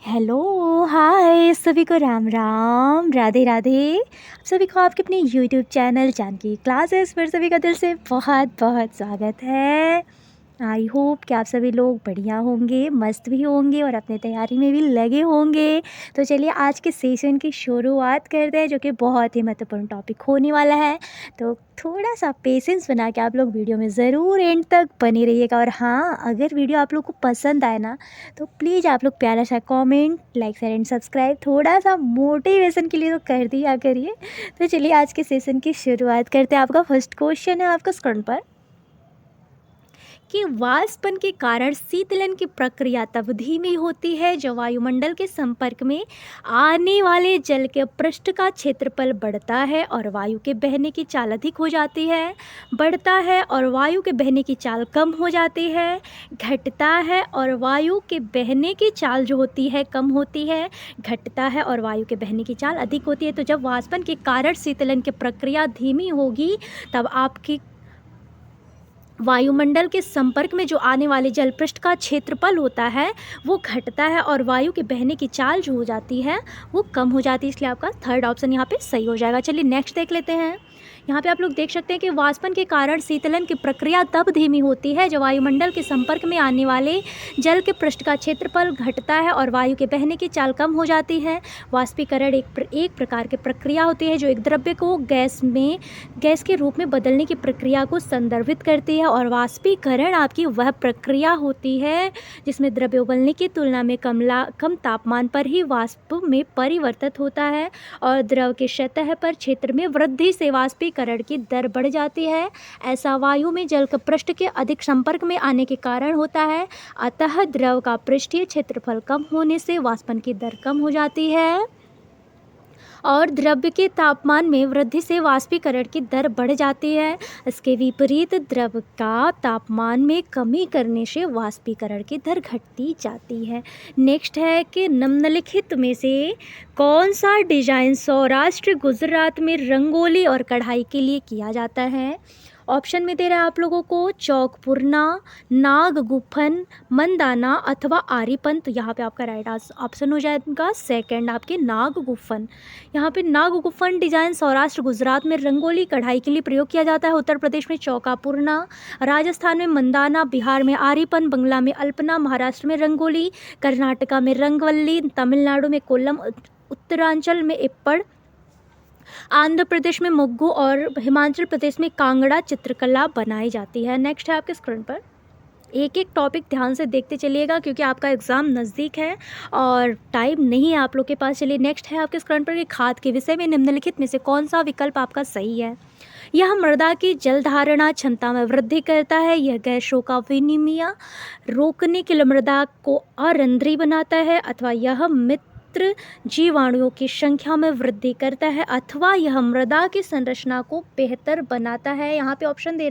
Hello, हाय सभी को राम राम, राधे राधे। आप सभी को आपके अपने यूट्यूब चैनल जानकी क्लासेस पर सभी का दिल से बहुत बहुत स्वागत है। आई होप कि आप सभी लोग बढ़िया होंगे, मस्त भी होंगे और अपने तैयारी में भी लगे होंगे। तो चलिए आज के सेशन की शुरुआत करते हैं, जो कि बहुत ही महत्वपूर्ण टॉपिक होने वाला है। तो थोड़ा सा पेशेंस बना के आप लोग वीडियो में ज़रूर एंड तक बने रहिएगा। और हाँ, अगर वीडियो आप लोग को पसंद आए ना, तो प्लीज़ आप लोग प्यारा सा comment, like, share and subscribe थोड़ा सा मोटिवेशन के लिए तो कर दिया करिए। तो चलिए आज के सेशन की शुरुआत करते हैं। आपका फर्स्ट क्वेश्चन है आपका स्क्रीन पर कि वाष्पन के कारण शीतलन की प्रक्रिया तब धीमी होती है जब वायुमंडल के संपर्क में आने वाले जल के पृष्ठ का क्षेत्रफल बढ़ता है और वायु के बहने की चाल अधिक हो जाती है, बढ़ता है और वायु के बहने की चाल कम हो जाती है, घटता है और वायु के बहने की चाल जो होती है कम होती है, घटता है और वायु के बहने की चाल अधिक होती है। तो जब वाष्पन के कारण शीतलन की प्रक्रिया धीमी होगी तब आपकी वायुमंडल के संपर्क में जो आने वाले जल पृष्ठ का क्षेत्रफल होता है वो घटता है और वायु के बहने की चाल जो हो जाती है वो कम हो जाती है। इसलिए आपका थर्ड ऑप्शन यहाँ पे सही हो जाएगा। चलिए नेक्स्ट देख लेते हैं। यहाँ पे आप लोग देख सकते हैं कि वाष्पन के कारण शीतलन की प्रक्रिया तब धीमी होती है जब वायुमंडल के संपर्क में आने वाले जल के पृष्ठ का क्षेत्रफल घटता है और वायु के बहने की चाल कम हो जाती है। वाष्पीकरण एक प्रकार की प्रक्रिया होती है जो एक द्रव्य को गैस के रूप में बदलने की प्रक्रिया को संदर्भित करती है। और वाष्पीकरण आपकी वह प्रक्रिया होती है जिसमें द्रव्य उबलने की तुलना में कम तापमान पर ही वाष्प में परिवर्तित होता है और द्रव के सतह पर क्षेत्र में वृद्धि से वाष्पीकरण की दर बढ़ जाती है। ऐसा वायु में जल के पृष्ठ के अधिक संपर्क में आने के कारण होता है। अतः द्रव का पृष्ठीय क्षेत्रफल कम होने से वाष्पन की दर कम हो जाती है और द्रव्य के तापमान में वृद्धि से वाष्पीकरण की दर बढ़ जाती है। इसके विपरीत द्रव का तापमान में कमी करने से वाष्पीकरण की दर घटती जाती है। नेक्स्ट है कि निम्नलिखित में से कौन सा डिजाइन सौराष्ट्र गुजरात में रंगोली और कढ़ाई के लिए किया जाता है। ऑप्शन में दे रहा है आप लोगों को चौकपुरना, नागगुफन, मंदाना अथवा आरीपन। तो यहाँ पे आपका राइट ऑप्शन हो जाएगा सेकंड, आपके नागगुफन। यहाँ पे नागगुफन डिजाइन सौराष्ट्र गुजरात में रंगोली कढ़ाई के लिए प्रयोग किया जाता है। उत्तर प्रदेश में चौकापुरना, राजस्थान में मंदाना, बिहार में आरीपन, बंगला में अल्पना, महाराष्ट्र में रंगोली, कर्नाटका में रंगवल्ली, तमिलनाडु में कोल्लम, उत्तरांचल में इप्पड़, आंध्र प्रदेश में मुग्गू और हिमाचल प्रदेश में कांगड़ा चित्रकला बनाई जाती है। नेक्स्ट है आपके स्क्रीन पर। एक एक टॉपिक ध्यान से देखते चलिएगा क्योंकि आपका एग्ज़ाम नज़दीक है और टाइम नहीं है आप लोग के पास। चलिए नेक्स्ट है आपके स्क्रीन पर कि खाद के विषय में निम्नलिखित में से कौन सा विकल्प आपका सही है। यह मृदा की जल धारणा क्षमता में वृद्धि करता है। यह गैसों का विनिमय रोकने के लिए मृदा को अरंध्री बनाता है। अथवा यह मित्र जीवाणुओं की संख्या में वृद्धि करता है। अथवा यह मृदा की संरचना को बेहतर बनाता है। यहाँ पे ऑप्शन दे,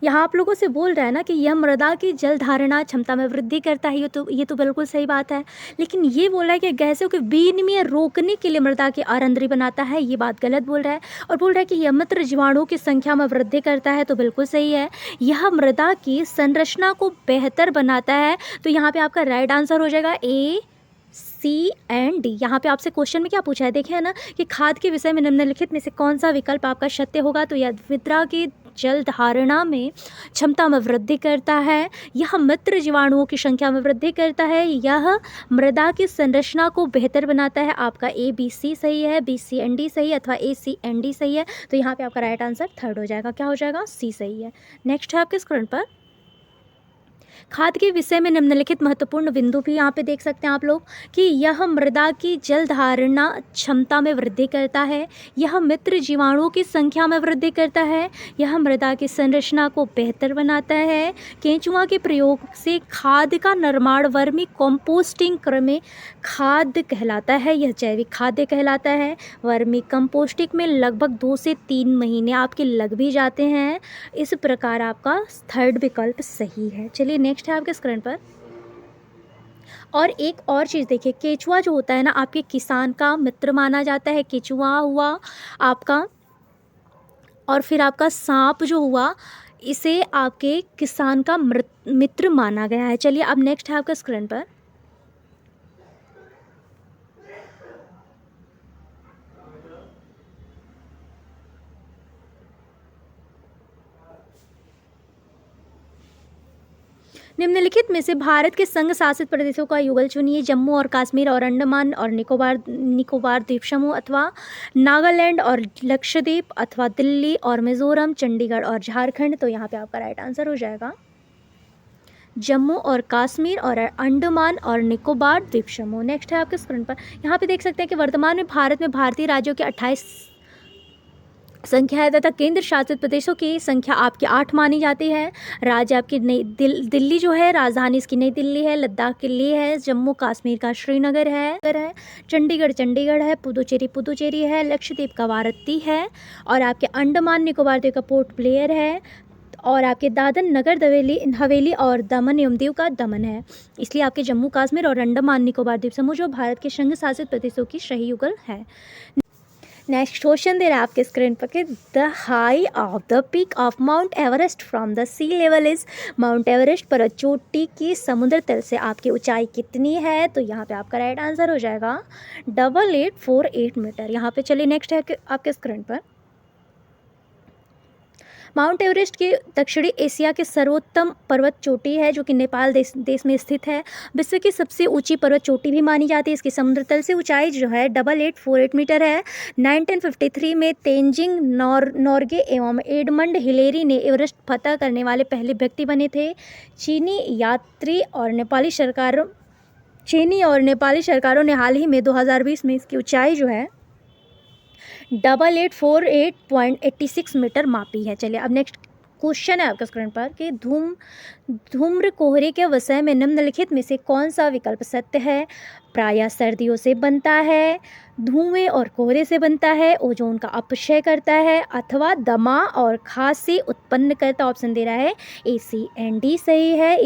यहाँ आप लोगों से बोल रहा है ना कि यह मृदा की जल धारणा क्षमता में वृद्धि करता है। ये तो बिल्कुल सही बात है, लेकिन ये बोल रहा है कि गैसों के विनिमय रोकने के लिए मृदा की अरंध्री बनाता है, ये बात गलत बोल रहा है। और बोल रहा है कि यह मित्र जीवाणुओं की संख्या में वृद्धि करता है, तो बिल्कुल सही है। यह मृदा की संरचना को बेहतर बनाता है, तो यहाँ पे आपका राइट आंसर हो जाएगा ए, सी एंड डी। यहाँ पे आपसे क्वेश्चन में क्या पूछा है, देखे है ना कि खाद के विषय में निम्नलिखित में से कौन सा विकल्प आपका सत्य होगा। तो यह मृदा की जल धारणा में क्षमता में वृद्धि करता है, यह मित्र जीवाणुओं की संख्या में वृद्धि करता है, यह मृदा की संरचना को बेहतर बनाता है। आपका ए बी सी सही है, बी सी एन डी सही है अथवा ए सी एन डी सही है। तो यहाँ पे आपका राइट आंसर थर्ड हो जाएगा। क्या हो जाएगा, सी सही है। नेक्स्ट है आपके स्क्रीन पर खाद के विषय में निम्नलिखित महत्वपूर्ण बिंदु भी यहाँ पे देख सकते हैं आप लोग कि यह मृदा की जल धारणा क्षमता में वृद्धि करता है, यह मित्र जीवाणुओं की संख्या में वृद्धि करता है, यह मृदा की संरचना को बेहतर बनाता है, केंचुआ के प्रयोग से खाद का निर्माण वर्मी कंपोस्टिंग क्रम में खाद कहलाता है, यह जैविक खाद्य कहलाता है। वर्मी कंपोस्टिंग में लगभग 2 से 3 महीने आपके लग भी जाते हैं। इस प्रकार आपका थर्ड विकल्प सही है। चलिए नेक्स्ट है आपके स्क्रीन पर। और एक और चीज़ देखिए, केचुआ जो होता है ना आपके किसान का मित्र माना जाता है। केचुआ हुआ आपका, और फिर आपका सांप जो हुआ इसे आपके किसान का मित्र माना गया है। चलिए अब नेक्स्ट है आपका स्क्रीन पर निम्नलिखित में से भारत के संघ शासित प्रदेशों का युगल चुनिए। जम्मू और कश्मीर और अंडमान और निकोबार द्वीप समूह, अथवा नागालैंड और लक्षद्वीप, अथवा दिल्ली और मिजोरम, चंडीगढ़ और झारखंड। तो यहाँ पे आपका राइट आंसर हो जाएगा जम्मू और कश्मीर और अंडमान और निकोबार द्वीप समूह। नेक्स्ट है आपके स्क्रीन पर, यहाँ पे देख सकते हैं कि वर्तमान में भारत में भारतीय राज्यों की 28 संख्या है तथा केंद्र शासित प्रदेशों की संख्या आपकी 8 मानी जाती है। राज्य आपकी दिल्ली जो है, राजधानी इसकी नई दिल्ली है, लद्दाख की लेह है, जम्मू कश्मीर का श्रीनगर है, चंडीगढ़ है, पुदुचेरी है, लक्षद्वीप का वारत्ती है, और आपके अंडमान निकोबार द्वीप का पोर्ट ब्लेयर है, और आपके दादन नगर हवेली और दमन एवं दीव का दमन है। इसलिए आपके जम्मू कश्मीर और अंडमान निकोबार द्वीप समूह जो भारत के संघ शासित प्रदेशों की सही युगल है। नेक्स्ट क्वेश्चन दे रहा है आपके स्क्रीन पर कि the high of the peak of Mount Everest from the sea level is. Mount Everest पर चोटी की समुद्र तल से आपकी ऊंचाई कितनी है? तो यहाँ पे आपका राइट आंसर हो जाएगा 8848 मीटर। यहाँ पे चलिए नेक्स्ट है आपके स्क्रीन पर, माउंट एवरेस्ट के दक्षिणी एशिया के सर्वोत्तम पर्वत चोटी है जो कि नेपाल देश में स्थित है। विश्व की सबसे ऊंची पर्वत चोटी भी मानी जाती है। इसकी समुद्र तल से ऊंचाई जो है 8848 मीटर है। 1953 में तेंजिंग नोर्गे एवं एडमंड हिलेरी ने एवरेस्ट फतह करने वाले पहले व्यक्ति बने थे। चीनी और नेपाली सरकारों ने हाल ही में 2020 में इसकी ऊंचाई जो है 8848.86 मीटर मापी है। चलिए अब नेक्स्ट क्वेश्चन है आपके स्क्रीन पर कि धूम्र कोहरे के विषय में निम्नलिखित में से कौन सा विकल्प सत्य है? प्रायः सर्दियों से बनता है, धुएं और कोहरे से बनता है, ओजोन का अपक्षय करता है, अथवा दमा और खांसी उत्पन्न करता। ऑप्शन दे रहा है ACND सही है,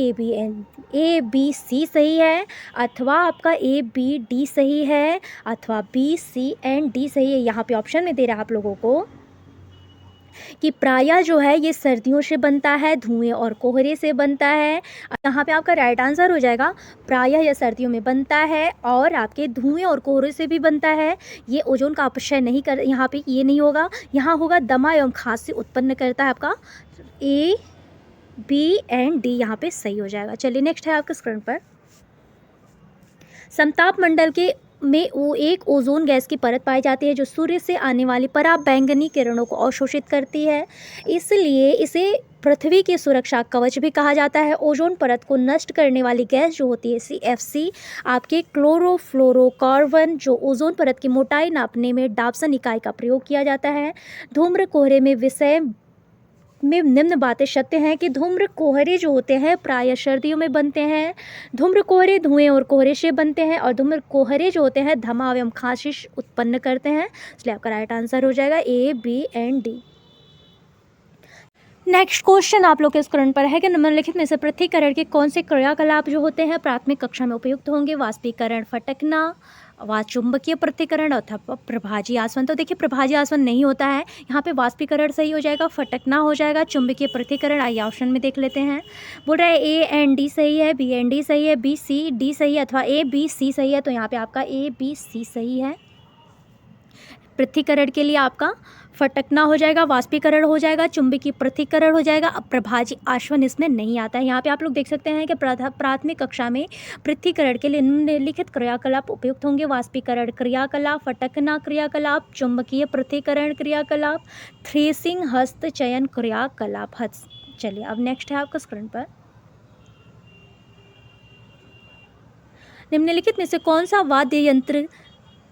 ABC सही है, अथवा आपका ABD सही है, अथवा BCND सही है। यहाँ पे ऑप्शन में दे रहा है आप लोगों को कि प्रायः जो है ये सर्दियों से बनता है, धुएं और कोहरे से बनता है। यहाँ पे आपका राइट आंसर हो जाएगा प्रायः यह सर्दियों में बनता है और आपके धुएं और कोहरे से भी बनता है। ये ओजोन का अपक्षय नहीं कर, यहाँ पे ये नहीं होगा, यहाँ होगा दमा एवं खांसी उत्पन्न करता है। आपका ABD यहाँ पे सही हो जाएगा। चलिए नेक्स्ट है आपके स्क्रीन पर, समताप मंडल के में वो एक ओजोन गैस की परत पाई जाती है जो सूर्य से आने वाली पराबैंगनी किरणों को अवशोषित करती है, इसलिए इसे पृथ्वी की सुरक्षा कवच भी कहा जाता है। ओजोन परत को नष्ट करने वाली गैस जो होती है CFC आपके क्लोरोफ्लोरोकार्बन, जो ओजोन परत की मोटाई नापने में डाप्सन इकाई का प्रयोग किया जाता है। धूम्र कोहरे में विषय में निम्न बातें सत्य हैं कि धूम्र कोहरे जो होते हैं प्रायः सर्दियों में बनते हैं। धूम्र कोहरे धुएं और कोहरे से बनते हैं और धूम्र कोहरे जो होते हैं धमा एवं खांसी उत्पन्न करते हैं। इसलिए आपका राइट आंसर हो जाएगा ABD। नेक्स्ट क्वेश्चन आप लोग के स्क्रीन पर है कि निम्नलिखित में से पृथ्वीकरण के कौन से क्रियाकलाप जो होते हैं प्राथमिक कक्षा में उपयुक्त होंगे? वाष्पीकरण, फटकना, चुंबकीय पृथ्वीकरण अथवा प्रभाजी आसवन। तो देखिए प्रभाजी आसवन नहीं होता है, यहाँ पे वाष्पीकरण सही हो जाएगा, फटकना हो जाएगा, चुंबकीय पृथ्वीकरण आइए ऑप्शन में देख लेते हैं। बोल रहा है AND सही है, BND सही है, BCD सही है, अथवा ABC सही है। तो यहाँ पे आपका ABC सही है। पृथ्वीकरण के लिए आपका फटकना हो जाएगा, वाष्पीकरण हो जाएगा, चुंबकीय पृथ्वीकरण हो जाएगा। अब प्रभाजी आसवन इसमें नहीं आता है। यहाँ पे आप लोग देख सकते हैं कि प्राथमिक कक्षा में पृथ्वीकरण के लिए निम्नलिखित क्रियाकलाप उपयुक्त होंगे: वाष्पीकरण क्रियाकलाप, फटकना क्रियाकलाप, चुंबकीय पृथ्वीकरण क्रियाकलाप, थ्रेसिंग हस्त चयन क्रियाकलाप। चलिए अब नेक्स्ट है आपका स्क्रीन पर, निम्नलिखित में से कौन सा वाद्य यंत्र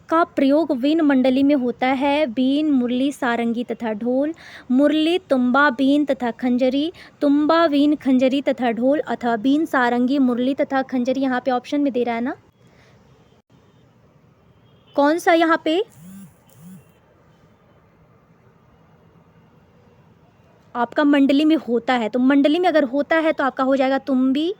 का प्रयोग वीण मंडली में होता है? बीन, मुरली, सारंगी तथा ढोल, मुरली, तुम्बा, बीन तथा खंजरी, तुम्बा, बीन, खंजरी तथा ढोल, अथवा बीन, सारंगी, मुरली तथा खंजरी। यहाँ पे ऑप्शन में दे रहा है ना, कौन सा यहाँ पे आपका मंडली में होता है? तो मंडली में अगर होता है तो आपका हो जाएगा तुम्बा,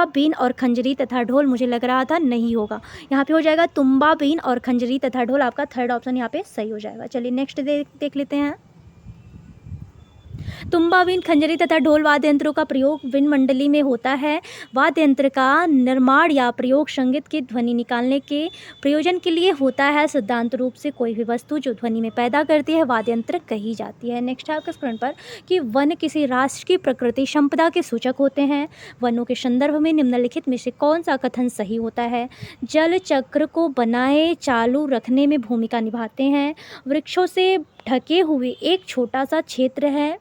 बीन और खंजरी तथा ढोल। मुझे लग रहा था नहीं होगा, यहाँ पे हो जाएगा तुम्बा, बीन और खंजरी तथा ढोल। आपका थर्ड ऑप्शन यहाँ पे सही हो जाएगा। चलिए नेक्स्ट देख लेते हैं, तुम्बा, वीण, खंजरी तथा ढोल वाद्य यंत्रों का प्रयोग वीण मंडली में होता है। वाद्य यंत्र का निर्माण या प्रयोग संगीत की ध्वनि निकालने के प्रयोजन के लिए होता है। सिद्धांत रूप से कोई भी वस्तु जो ध्वनि में पैदा करती है वाद्य यंत्र कही जाती है। नेक्स्ट है आपका स्क्रीन पर कि वन किसी राष्ट्र की प्रकृति संपदा के सूचक होते हैं। वनों के संदर्भ में निम्नलिखित में से कौन सा कथन सही होता है? जल चक्र को बनाए चालू रखने में भूमिका निभाते हैं। वृक्षों से ढके हुए एक छोटा सा क्षेत्र है,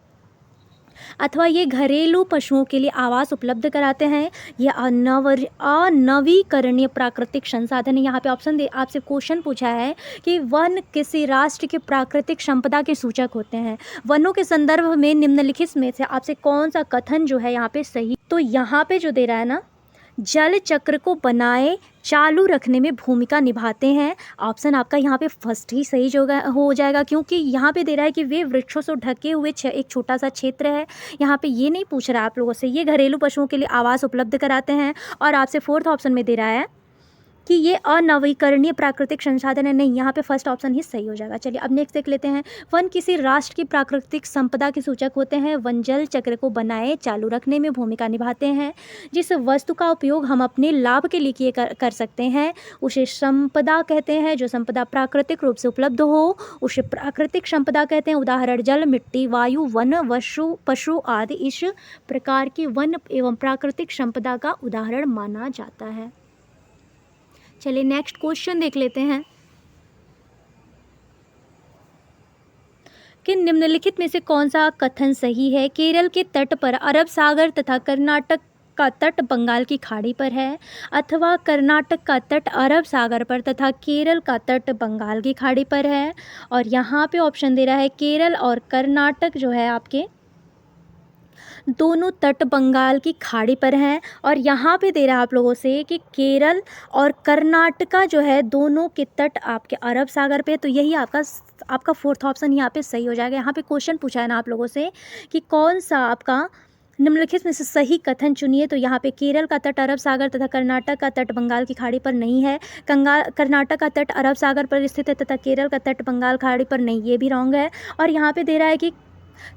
अथवा ये घरेलू पशुओं के लिए आवास उपलब्ध कराते हैं। ये अनवीकरणीय प्राकृतिक संसाधन है। यहाँ पे ऑप्शन दे आपसे क्वेश्चन पूछा है कि वन किसी राष्ट्र की प्राकृतिक संपदा के सूचक होते हैं। वनों के संदर्भ में निम्नलिखित में से आपसे कौन सा कथन जो है यहाँ पे सही? तो यहाँ पे जो दे रहा है ना, जल चक्र को बनाए चालू रखने में भूमिका निभाते हैं। ऑप्शन आपका यहाँ पे फर्स्ट ही सही हो जाएगा, क्योंकि यहाँ पे दे रहा है कि वे वृक्षों से ढके हुए एक छोटा सा क्षेत्र है। यहाँ पे ये नहीं पूछ रहा आप लोगों से ये घरेलू पशुओं के लिए आवास उपलब्ध कराते हैं। और आपसे फोर्थ ऑप्शन में दे रहा है कि ये अनवीकरणीय प्राकृतिक संसाधन है। नहीं, यहाँ पे फर्स्ट ऑप्शन ही सही हो जाएगा। चलिए अब नेक्स्ट देख लेते हैं। वन किसी राष्ट्र की प्राकृतिक संपदा के सूचक होते हैं। वन जल चक्र को बनाए चालू रखने में भूमिका निभाते हैं। जिस वस्तु का उपयोग हम अपने लाभ के लिए कर सकते हैं उसे संपदा कहते हैं। जो संपदा प्राकृतिक रूप से उपलब्ध हो उसे प्राकृतिक संपदा कहते हैं। उदाहरण जल, मिट्टी, वायु, वन, पशु आदि इस प्रकार की वन एवं प्राकृतिक संपदा का उदाहरण माना जाता है। चलिए नेक्स्ट क्वेश्चन देख लेते हैं कि निम्नलिखित में से कौन सा कथन सही है? केरल के तट पर अरब सागर तथा कर्नाटक का तट बंगाल की खाड़ी पर है, अथवा कर्नाटक का तट अरब सागर पर तथा केरल का तट बंगाल की खाड़ी पर है। और यहाँ पे ऑप्शन दे रहा है केरल और कर्नाटक जो है आपके दोनों तट बंगाल की खाड़ी पर हैं। और यहाँ पे दे रहा है आप लोगों से कि केरल और कर्नाटका जो है दोनों के तट आपके अरब सागर पे। तो यही आपका फोर्थ ऑप्शन यहाँ पे सही हो जाएगा। यहाँ पे क्वेश्चन पूछा है ना आप लोगों से कि कौन सा आपका निम्नलिखित में से सही कथन चुनिए। तो यहाँ पे केरल का तट अरब सागर तथा कर्नाटक का तट बंगाल की खाड़ी पर नहीं है। कर्नाटक का तट अरब सागर पर स्थित है तथा केरल का तट बंगाल खाड़ी पर नहीं, ये भी रॉन्ग है। और यहाँ पे दे रहा है कि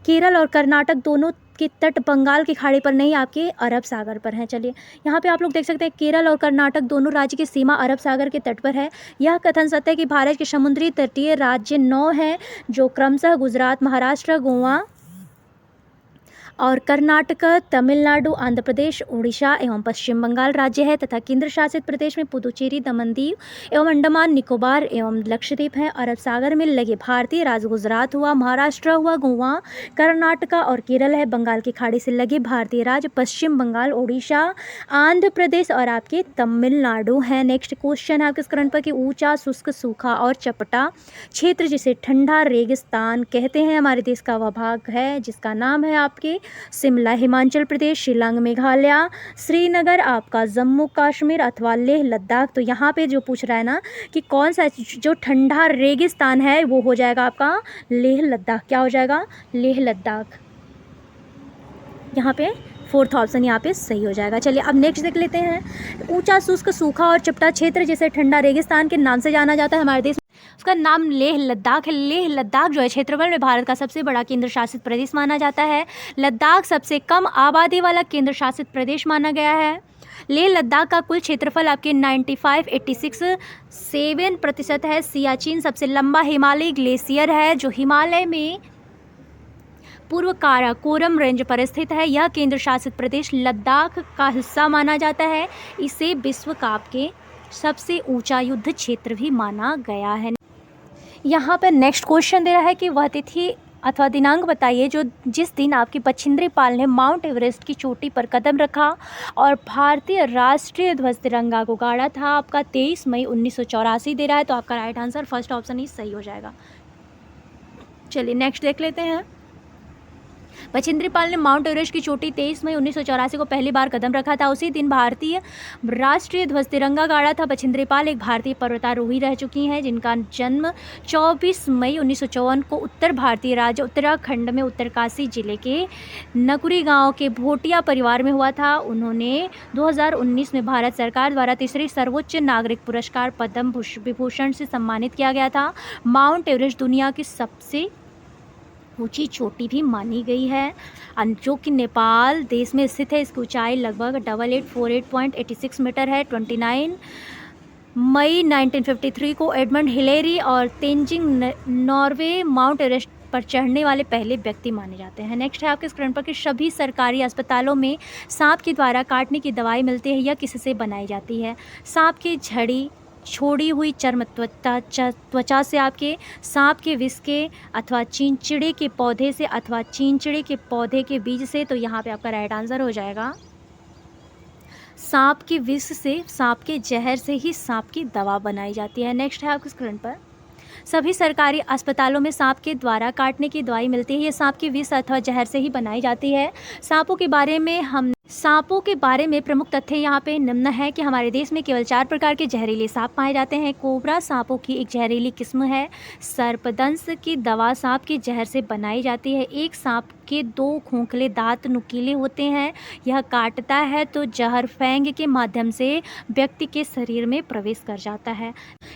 केरल और कर्नाटक दोनों के तट बंगाल की खाड़ी पर नहीं, आपके अरब सागर पर हैं। चलिए यहाँ पे आप लोग देख सकते हैं केरल और कर्नाटक दोनों राज्य की सीमा अरब सागर के तट पर है। यह कथन सत्य है कि भारत के समुद्री तटीय राज्य 9 हैं जो क्रमशः गुजरात, महाराष्ट्र, गोवा और कर्नाटक, तमिलनाडु, आंध्र प्रदेश, उड़ीसा एवं पश्चिम बंगाल राज्य है तथा केंद्र शासित प्रदेश में पुदुचेरी, दमन दीव एवं अंडमान निकोबार एवं लक्षद्वीप है। अरब सागर में लगे भारतीय राज्य गुजरात हुआ, महाराष्ट्र हुआ, गोवा, कर्नाटका और केरल है। बंगाल की खाड़ी से लगे भारतीय राज्य पश्चिम बंगाल, उड़ीसा, आंध्र प्रदेश और आपके तमिलनाडु है। नेक्स्ट क्वेश्चन है आपके स्क्रीन पर कि ऊंचा, शुष्क, सूखा और चपटा क्षेत्र जिसे ठंडा रेगिस्तान कहते हैं हमारे देश का वह भाग है जिसका नाम है आपके शिमला हिमाचल प्रदेश, शिलांग मेघालय, श्रीनगर आपका जम्मू कश्मीर अथवा लेह लद्दाख। तो यहाँ पे जो पूछ रहा है ना कि कौन सा जो ठंडा रेगिस्तान है वो हो जाएगा आपका लेह लद्दाख। क्या हो जाएगा? लेह लद्दाख। यहाँ पे फोर्थ ऑप्शन यहाँ पे सही हो जाएगा। चलिए अब नेक्स्ट देख लेते हैं। ऊंचा, शुष्क, सूखा और चपटा क्षेत्र जिसे ठंडा रेगिस्तान के नाम से जाना जाता है हमारे देश, उसका नाम लेह लद्दाख है। लेह लद्दाख जो है क्षेत्रफल में भारत का सबसे बड़ा केंद्र शासित प्रदेश माना जाता है। लद्दाख सबसे कम आबादी वाला केंद्र शासित प्रदेश माना गया है। लेह लद्दाख का कुल क्षेत्रफल आपके 95.87% है। सियाचिन सबसे लंबा हिमालयी ग्लेशियर है जो हिमालय में पूर्व काराकोरम रेंज पर स्थित है। यह केंद्र शासित प्रदेश लद्दाख का हिस्सा माना जाता है। इसे विश्व का आपके सबसे ऊंचा युद्ध क्षेत्र भी माना गया है। यहाँ पर नेक्स्ट क्वेश्चन दे रहा है कि वह तिथि अथवा दिनांक बताइए जो जिस दिन आपकी बछेंद्री पाल ने माउंट एवरेस्ट की चोटी पर कदम रखा और भारतीय राष्ट्रीय ध्वज तिरंगा को गाड़ा था। आपका 23 मई 1984 दे रहा है। तो आपका राइट आंसर फर्स्ट ऑप्शन ही सही हो जाएगा। चलिए नेक्स्ट देख लेते हैं। बछेंद्री पाल ने माउंट एवरेस्ट की चोटी 23 मई 1984 को पहली बार कदम रखा था। उसी दिन भारतीय राष्ट्रीय ध्वज तिरंगा गाड़ा था। बछेंद्री पाल एक भारतीय पर्वतारोही रह चुकी हैं जिनका जन्म 24 मई 1954 को उत्तर भारतीय राज्य उत्तराखंड में उत्तरकाशी जिले के नकुरी गांव के भोटिया परिवार में हुआ था। उन्होंने 2019 में भारत सरकार द्वारा तीसरी सर्वोच्च नागरिक पुरस्कार पद्म विभूषण से सम्मानित किया गया था। माउंट एवरेस्ट दुनिया की सबसे ऊंची चोटी भी मानी गई है, जो कि नेपाल देश में स्थित है। इसकी ऊंचाई लगभग 8848.86 मीटर है। 29 मई 1953 को एडमंड हिलेरी और तेंजिंग नॉर्वे माउंट एवरेस्ट पर चढ़ने वाले पहले व्यक्ति माने जाते हैं। नेक्स्ट है आपके स्क्रीन पर कि सभी सरकारी अस्पतालों में सांप के द्वारा काटने की दवाई मिलती है, यह किससे बनाई जाती है? सांप की झड़ी, छोड़ी हुई चर्म त्वचा से, आपके सांप के विष के, अथवा चींचड़े के पौधे से, अथवा चींचड़े के पौधे के बीज से। तो यहाँ पे आपका राइट आंसर हो जाएगा सांप के विष से, सांप के जहर से ही सांप की दवा बनाई जाती है। नेक्स्ट है आपके स्क्रीन पर सभी सरकारी अस्पतालों में सांप के द्वारा काटने की दवाई मिलती है, ये सांप के विष अथवा जहर से ही बनाई जाती है। सांपों के बारे में प्रमुख तथ्य यहाँ पे निम्न है कि हमारे देश में केवल 4 प्रकार के जहरीले सांप पाए जाते हैं। कोबरा सांपों की एक जहरीली किस्म है। सर्पदंश की दवा सांप के जहर से बनाई जाती है। एक सांप के 2 खोखले दांत नुकीले होते हैं, यह काटता है तो जहर फैंग के माध्यम से व्यक्ति के शरीर में प्रवेश कर जाता है।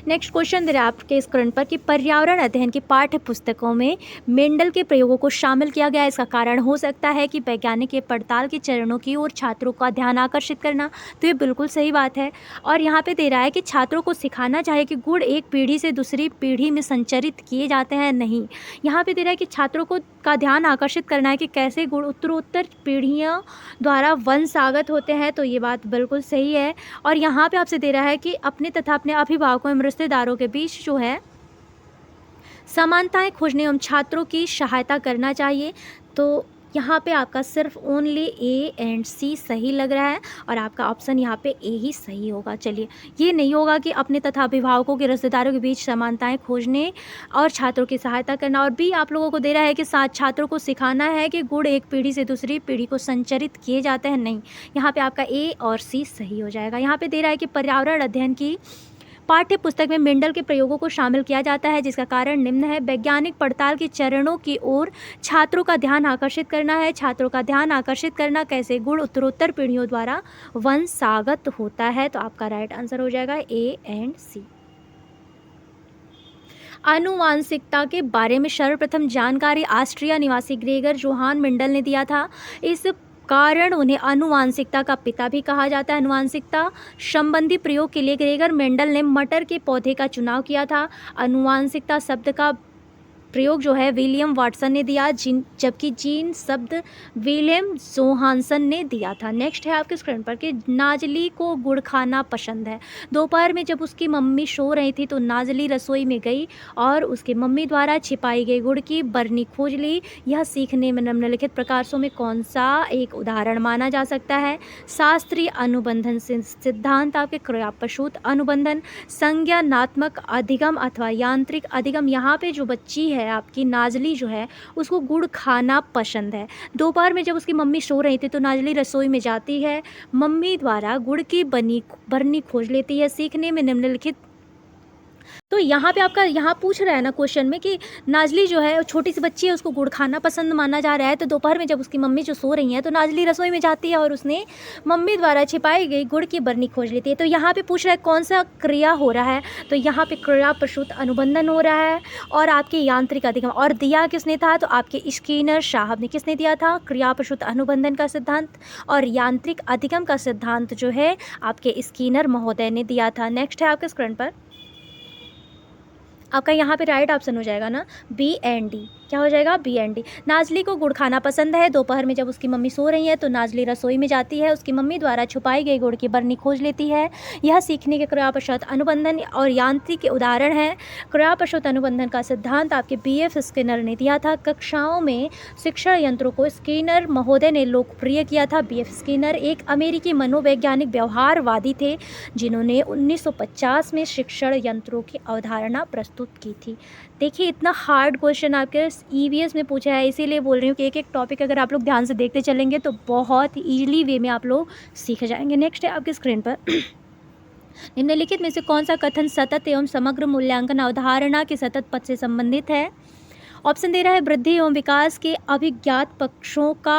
नेक्स्ट क्वेश्चन दे रहा है आपके स्क्रीन पर कि पर्यावरण अध्ययन की पाठ्य पुस्तकों में मेंडल के प्रयोगों को शामिल किया गया। इसका कारण हो सकता है कि वैज्ञानिक के पड़ताल के चरणों की ओर छात्रों का ध्यान आकर्षित करना। तो ये बिल्कुल सही बात है। और यहाँ पे दे रहा है कि छात्रों को सिखाना चाहिए कि गुण एक पीढ़ी से दूसरी पीढ़ी में संचरित किए जाते हैं, नहीं। यहाँ पे दे रहा है कि छात्रों को का ध्यान आकर्षित करना है कि कैसे गुण उत्तरोत्तर पीढ़ियों द्वारा वंशागत होते हैं। तो ये बात बिल्कुल सही है। और यहाँ पे आपसे दे रहा है कि अपने तथा अपने अभिभावकों एवं रिश्तेदारों के बीच जो है समानताएं खोजने एवं छात्रों की सहायता करना चाहिए। तो यहाँ पे आपका सिर्फ ओनली ए एंड सी सही लग रहा है और आपका ऑप्शन यहाँ पे ए ही सही होगा। चलिए, ये नहीं होगा कि अपने तथा अभिभावकों के रिश्तेदारों के बीच समानताएं खोजने और छात्रों की सहायता करना। और बी आप लोगों को दे रहा है कि साथ छात्रों को सिखाना है कि गुण एक पीढ़ी से दूसरी पीढ़ी को संचरित किए जाते हैं, नहीं। यहाँ पे आपका ए और सी सही हो जाएगा। यहाँ पे दे रहा है कि पर्यावरण अध्ययन की पाठ्य पुस्तक में मेंडल के प्रयोगों को शामिल किया जाता है, जिसका कारण निम्न है। वैज्ञानिक पड़ताल के चरणों की ओर छात्रों का ध्यान आकर्षित करना है। छात्रों का ध्यान आकर्षित करना कैसे गुण उत्तरोत्तर पीढ़ियों द्वारा वंशागत होता है। तो आपका राइट आंसर हो जाएगा ए एंड सी। आनुवांशिकता के बारे में सर्वप्रथम जानकारी ऑस्ट्रिया निवासी ग्रेगर जोहान मेंडल ने दिया था। इस कारण उन्हें आनुवांशिकता का पिता भी कहा जाता है। आनुवांशिकता संबंधी प्रयोग के लिए ग्रेगर मेंडल ने मटर के पौधे का चुनाव किया था। आनुवांशिकता शब्द का प्रयोग जो है विलियम वाटसन ने दिया, जबकि जीन शब्द विलियम जोहानसन ने दिया था। नेक्स्ट है आपके स्क्रीन पर कि नाजली को गुड़ खाना पसंद है। दोपहर में जब उसकी मम्मी सो रही थी तो नाजली रसोई में गई और उसके मम्मी द्वारा छिपाई गई गुड़ की बरनी खोज ली। यह सीखने में निम्नलिखित प्रकारों में कौन सा एक उदाहरण माना जा सकता है? शास्त्रीय अनुबंधन सिद्धांत, आपके क्रियापशुत अनुबंधन, संज्ञानात्मक अधिगम अथवा यांत्रिक अधिगम। यहाँ पे जो बच्ची है आपकी नाजली जो है उसको गुड़ खाना पसंद है। दोपहर में जब उसकी मम्मी सो रही थी तो नाजली रसोई में जाती है, मम्मी द्वारा गुड़ की बरनी खोज लेती है। सीखने में निम्नलिखित तो यहाँ पे आपका यहाँ पूछ रहा है ना क्वेश्चन में कि नाजली जो है छोटी सी बच्ची है, उसको गुड़ खाना पसंद माना जा रहा है। तो दोपहर में जब उसकी मम्मी जो सो रही है तो नाजली रसोई में जाती है और उसने मम्मी द्वारा छिपाई गई गुड़ की बरनी खोज लेती है। तो यहाँ पे पूछ रहा है कौन सा क्रिया हो रहा है? तो यहाँ पे क्रियापशुत अनुबंधन हो रहा है और आपके यांत्रिक अधिगम। और दिया किसने था? तो आपके स्किनर साहब ने किसने दिया था? क्रियापशुत अनुबंधन का सिद्धांत और यांत्रिक अधिगम का सिद्धांत जो है आपके स्किनर महोदय ने दिया था। नेक्स्ट है आपके स्क्रीन पर आपका यहाँ पे राइट ऑप्शन हो जाएगा ना बी एंड डी। क्या हो जाएगा? B and D. नाजली को गुड़ खाना पसंद है। दोपहर में जब उसकी मम्मी सो रही है तो नाजली रसोई में जाती है, उसकी मम्मी द्वारा छुपाई गई गुड़ की बरनी खोज लेती है। यह सीखने के क्रियापशुत अनुबंधन और यांत्रिक के उदाहरण है। क्रियापशुत अनुबंधन का सिद्धांत आपके BF स्किनर ने दिया था। कक्षाओं में शिक्षण यंत्रों को स्किनर महोदय ने लोकप्रिय किया था। BF स्किनर एक अमेरिकी मनोवैज्ञानिक व्यवहारवादी थे जिन्होंने 1950 में शिक्षण यंत्रों की अवधारणा प्रस्तुत की थी। देखिए, इतना हार्ड क्वेश्चन आपके EVS में पूछा है, इसीलिए बोल रही हूँ कि एक एक टॉपिक अगर आप लोग ध्यान से देखते चलेंगे तो बहुत ईजिली वे में आप लोग सीख जाएंगे। नेक्स्ट है आपके स्क्रीन पर निम्नलिखित में से कौन सा कथन सतत एवं समग्र मूल्यांकन अवधारणा के सतत पथ से संबंधित है? ऑप्शन दे रहा है वृद्धि एवं विकास के अभिज्ञात पक्षों का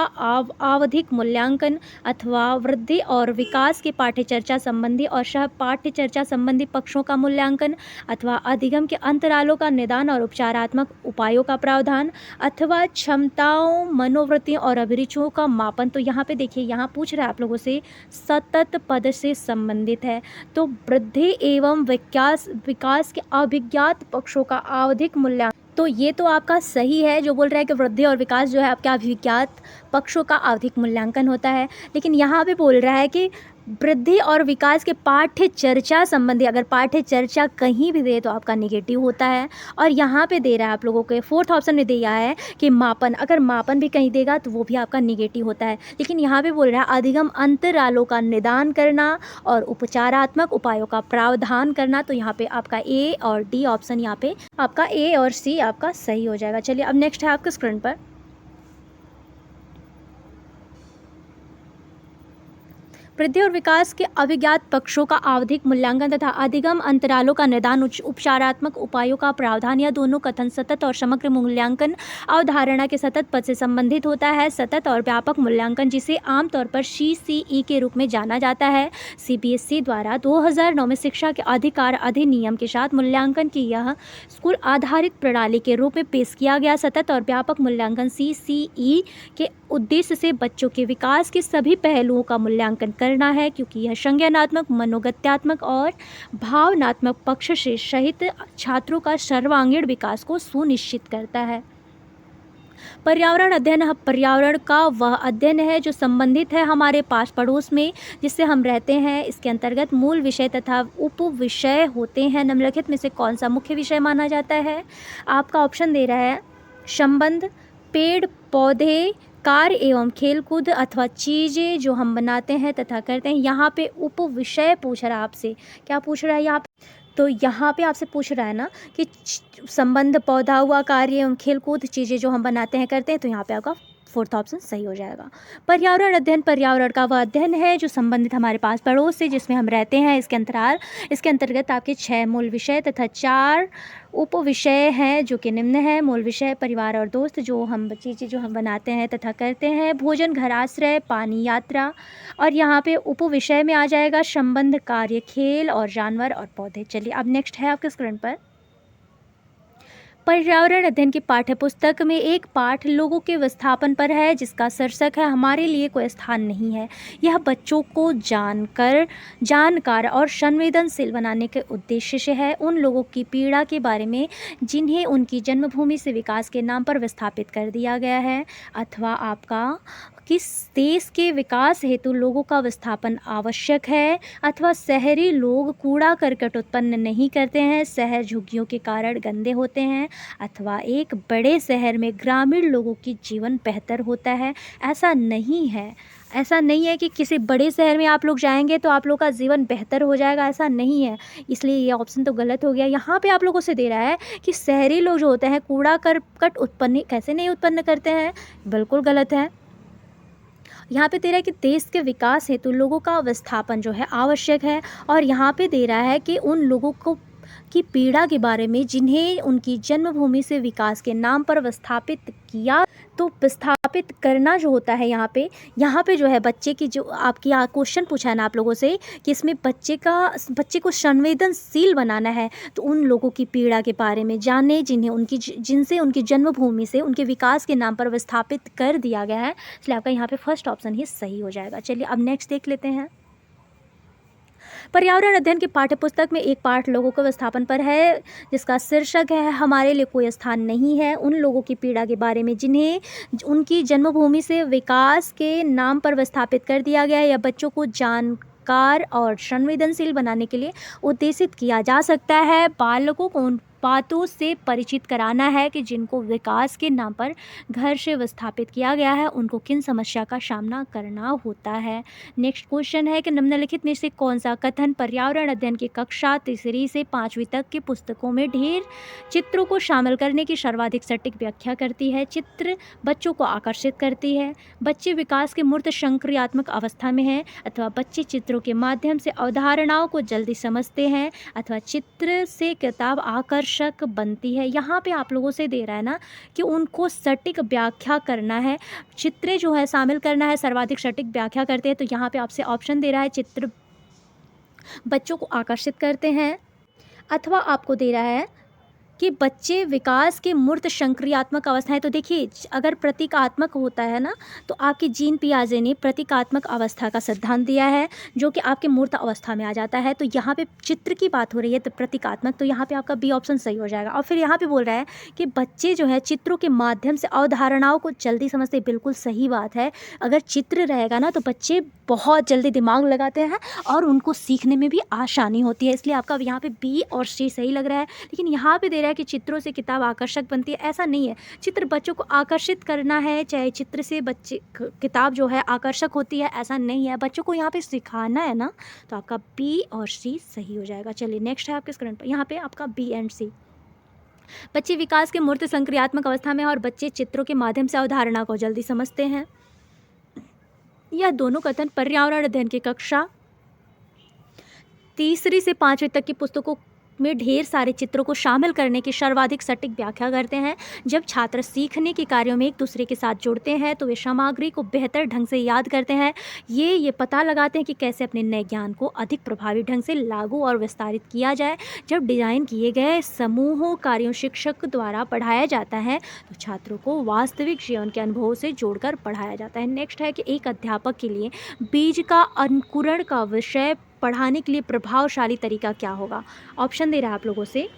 आवधिक मूल्यांकन, अथवा वृद्धि और विकास के पाठ्य चर्चा संबंधी और सह पाठ्य चर्चा संबंधी पक्षों का मूल्यांकन, अथवा अधिगम के अंतरालों का निदान और उपचारात्मक उपायों का प्रावधान, अथवा क्षमताओं, मनोवृत्तियों और अभिरुचियों का मापन। तो यहाँ पे देखिए, यहाँ पूछ रहा है आप लोगों से सतत पद से संबंधित है, तो वृद्धि एवं विकास के अभिज्ञात पक्षों का आवधिक मूल्यांकन। तो ये तो आपका सही है, जो बोल रहा है कि वृद्धि और विकास जो है आपके अभिज्ञात पक्षों का आवधिक मूल्यांकन होता है। लेकिन यहाँ पे बोल रहा है कि वृद्धि और विकास के पाठ्य चर्चा संबंधी, अगर पाठ्य चर्चा कहीं भी दे तो आपका निगेटिव होता है। और यहाँ पे दे रहा है आप लोगों के फोर्थ ऑप्शन में दिया है कि मापन, अगर मापन भी कहीं देगा तो वो भी आपका निगेटिव होता है। लेकिन यहाँ पे बोल रहा है अधिगम अंतरालों का निदान करना और उपचारात्मक उपायों का प्रावधान करना। तो यहाँ पे आपका ए और डी ऑप्शन, यहाँ पे आपका ए और सी आपका सही हो जाएगा। चलिए अब नेक्स्ट है आपके स्क्रीन पर वृद्धि और विकास के अभिज्ञात पक्षों का आवधिक मूल्यांकन तथा अधिगम अंतरालों का निदान उपचारात्मक उपायों का प्रावधान। यह दोनों कथन सतत और समग्र मूल्यांकन अवधारणा के सतत पद से संबंधित होता है। सतत और व्यापक मूल्यांकन, जिसे आमतौर पर CCE के रूप में जाना जाता है, CBSE द्वारा 2009 में शिक्षा के अधिकार अधिनियम के साथ मूल्यांकन की यह स्कूल आधारित प्रणाली के रूप में पेश किया गया। सतत और व्यापक मूल्यांकन CCE के उद्देश्य से बच्चों के विकास के सभी पहलुओं का मूल्यांकन करना है, क्योंकि यह संज्ञानात्मक, मनोगत्यात्मक और भावनात्मक पक्ष से सहित छात्रों का सर्वांगीण विकास को सुनिश्चित करता है। पर्यावरण अध्ययन, पर्यावरण का वह अध्ययन है जो संबंधित है हमारे पास पड़ोस में जिससे हम रहते हैं। इसके अंतर्गत मूल विषय तथा उप विषय होते हैं। निम्नलिखित में से कौन सा मुख्य विषय माना जाता है? आपका ऑप्शन दे रहा है संबंध, पेड़ पौधे, कार्य एवं खेलकूद, अथवा चीज़ें जो हम बनाते हैं तथा करते हैं। यहाँ पे उप विषय पूछ रहा है आपसे, क्या पूछ रहा है यहाँ पे? तो यहाँ पे आपसे पूछ रहा है ना कि संबंध, पौधा हुआ, कार्य एवं खेलकूद, चीज़ें जो हम बनाते हैं करते हैं। तो यहाँ पे आपका फोर्थ ऑप्शन सही हो जाएगा। पर्यावरण अध्ययन, पर्यावरण का वह अध्ययन है जो संबंधित हमारे पास पड़ोस से जिसमें हम रहते हैं। इसके अंतर्गत आपके 6 मूल विषय तथा 4 उप विषय हैं जो कि निम्न है। मूल विषय परिवार और दोस्त, जो हम चीज़ें जो हम बनाते हैं तथा करते हैं, भोजन, घर, आश्रय, पानी, यात्रा। और यहाँ पे उप विषय में आ जाएगा संबंध, कार्य, खेल और जानवर और पौधे। चलिए अब नेक्स्ट है आपके स्क्रीन पर पर्यावरण अध्ययन की पाठ्य पुस्तक में एक पाठ लोगों के विस्थापन पर है जिसका शीर्षक है हमारे लिए कोई स्थान नहीं है। यह बच्चों को जानकार और संवेदनशील बनाने के उद्देश्य से है, उन लोगों की पीड़ा के बारे में जिन्हें उनकी जन्मभूमि से विकास के नाम पर विस्थापित कर दिया गया है, अथवा आपका किस देश के विकास हेतु लोगों का विस्थापन आवश्यक है, अथवा शहरी लोग कूड़ा करकट उत्पन्न नहीं करते हैं, शहर झुग्गियों के कारण गंदे होते हैं, अथवा एक बड़े शहर में ग्रामीण लोगों की जीवन बेहतर होता है। ऐसा नहीं है कि किसी बड़े शहर में आप लोग जाएंगे तो आप लोग का जीवन बेहतर हो जाएगा, ऐसा नहीं है। इसलिए ये ऑप्शन तो गलत हो गया। यहाँ पे आप लोगों से दे रहा है कि शहरी लोग जो होते हैं कूड़ा करकट कैसे नहीं उत्पन्न करते हैं, बिल्कुल गलत है। यहाँ पे दे रहा है कि देश के विकास हेतु लोगों का विस्थापन जो है आवश्यक है, और यहाँ पे दे रहा है कि उन लोगों को की पीड़ा के बारे में जिन्हें उनकी जन्मभूमि से विकास के नाम पर विस्थापित किया। तो विस्थापित करना जो होता है यहाँ पे जो है बच्चे की जो आपकी क्वेश्चन पूछा है ना आप लोगों से कि इसमें बच्चे को संवेदनशील बनाना है, तो उन लोगों की पीड़ा के बारे में जाने जिनसे उनकी जन्मभूमि से उनके विकास के नाम पर विस्थापित कर दिया गया है। इसलिए आपका यहाँ पे फर्स्ट ऑप्शन ही सही हो जाएगा। चलिए अब नेक्स्ट देख लेते हैं। पर्यावरण अध्ययन की पाठ्यपुस्तक में एक पाठ लोगों के विस्थापन पर है जिसका शीर्षक है हमारे लिए कोई स्थान नहीं है, उन लोगों की पीड़ा के बारे में जिन्हें उनकी जन्मभूमि से विकास के नाम पर विस्थापित कर दिया गया है, या बच्चों को जानकार और संवेदनशील बनाने के लिए उद्देशित किया जा सकता है। बालकों को उन बातों से परिचित कराना है कि जिनको विकास के नाम पर घर से विस्थापित किया गया है उनको किन समस्या का सामना करना होता है। नेक्स्ट क्वेश्चन है कि निम्नलिखित में से कौन सा कथन पर्यावरण अध्ययन की कक्षा 3 से 5वीं तक की पुस्तकों में ढेर चित्रों को शामिल करने की सर्वाधिक सटीक व्याख्या करती है। चित्र बच्चों को आकर्षित करती है, बच्चे विकास के मूर्त संक्रियात्मक अवस्था में हैं, अथवा बच्चे चित्रों के माध्यम से अवधारणाओं को जल्दी समझते हैं, अथवा चित्र से किताब आकर्षक आकर्षक बनती है। यहाँ पे आप लोगों से दे रहा है ना कि उनको सटीक व्याख्या करना है, चित्रें जो है शामिल करना है, सर्वाधिक सटीक व्याख्या करते हैं। तो यहाँ पे आपसे ऑप्शन दे रहा है चित्र बच्चों को आकर्षित करते हैं, अथवा आपको दे रहा है कि बच्चे विकास के मूर्त संक्रियात्मक अवस्थाएं। तो देखिए अगर प्रतीकात्मक होता है ना, तो आपकी जीन पियाजे ने प्रतीकात्मक अवस्था का सिद्धांत दिया है जो कि आपके मूर्त अवस्था में आ जाता है। तो यहाँ पे चित्र की बात हो रही है तो प्रतीकात्मक, तो यहाँ पे आपका बी ऑप्शन सही हो जाएगा। और फिर यहाँ पे बोल रहा है कि बच्चे जो है चित्रों के माध्यम से अवधारणाओं को जल्दी समझते, बिल्कुल सही बात है। अगर चित्र रहेगा ना तो बच्चे बहुत जल्दी दिमाग लगाते हैं और उनको सीखने में भी आसानी होती है, इसलिए आपका यहाँ पे बी और सी सही लग रहा है। लेकिन यहाँ पे दे रहा है कि चित्रों से किताब आकर्षक बनती है, ऐसा नहीं है। चित्र बच्चों को आकर्षित करना है, चाहे चित्र से बच्चे किताब जो है आकर्षक होती है, ऐसा नहीं है। बच्चों को यहाँ पे सिखाना है ना, तो आपका बी और सी सही हो जाएगा। चलिए नेक्स्ट है आपके स्क्रीन पर, यहाँ पे आपका बी एंड सी। बच्चे विकास के मूर्त संक्रियात्मक अवस्था में और बच्चे चित्रों के माध्यम से अवधारणा को जल्दी समझते हैं। यह दोनों कथन पर्यावरण अध्ययन की कक्षा 3री से 5वीं तक की पुस्तकों में ढेर सारे चित्रों को शामिल करने की सर्वाधिक सटीक व्याख्या करते हैं। जब छात्र सीखने के कार्यों में एक दूसरे के साथ जुड़ते हैं तो वे सामग्री को बेहतर ढंग से याद करते हैं। ये पता लगाते हैं कि कैसे अपने नए ज्ञान को अधिक प्रभावी ढंग से लागू और विस्तारित किया जाए। जब डिजाइन किए गए समूहों कार्यों शिक्षक द्वारा पढ़ाया जाता है तो छात्रों को वास्तविक जीवन के अनुभवों से जोड़कर पढ़ाया जाता है। नेक्स्ट है कि एक अध्यापक के लिए बीज का अंकुरण का विषय पढ़ाने के लिए प्रभावशाली तरीका क्या होगा। ऑप्शन दे रहा है आप लोगों से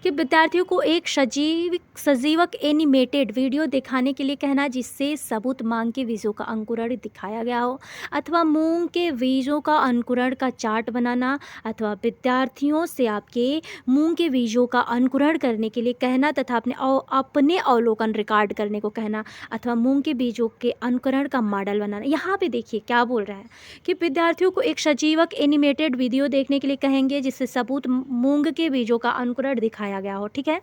कि विद्यार्थियों को एक सजीवक एनिमेटेड वीडियो दिखाने के लिए कहना जिससे सबूत मांग के बीजों का अंकुरण दिखाया गया हो, अथवा मूंग के बीजों का अंकुरण का चार्ट बनाना, अथवा विद्यार्थियों से आपके मूंग के बीजों का अंकुरण करने के लिए कहना तथा अपने अवलोकन रिकॉर्ड करने को कहना, अथवा मूंग के बीजों के अंकुरण का मॉडल बनाना। यहाँ पे देखिए क्या बोल रहा है कि विद्यार्थियों को एक सजीवक एनिमेटेड वीडियो देखने के लिए कहेंगे जिससे सबूत मूंग के बीजों का अंकुरण दिखाया गया हो। ठीक है,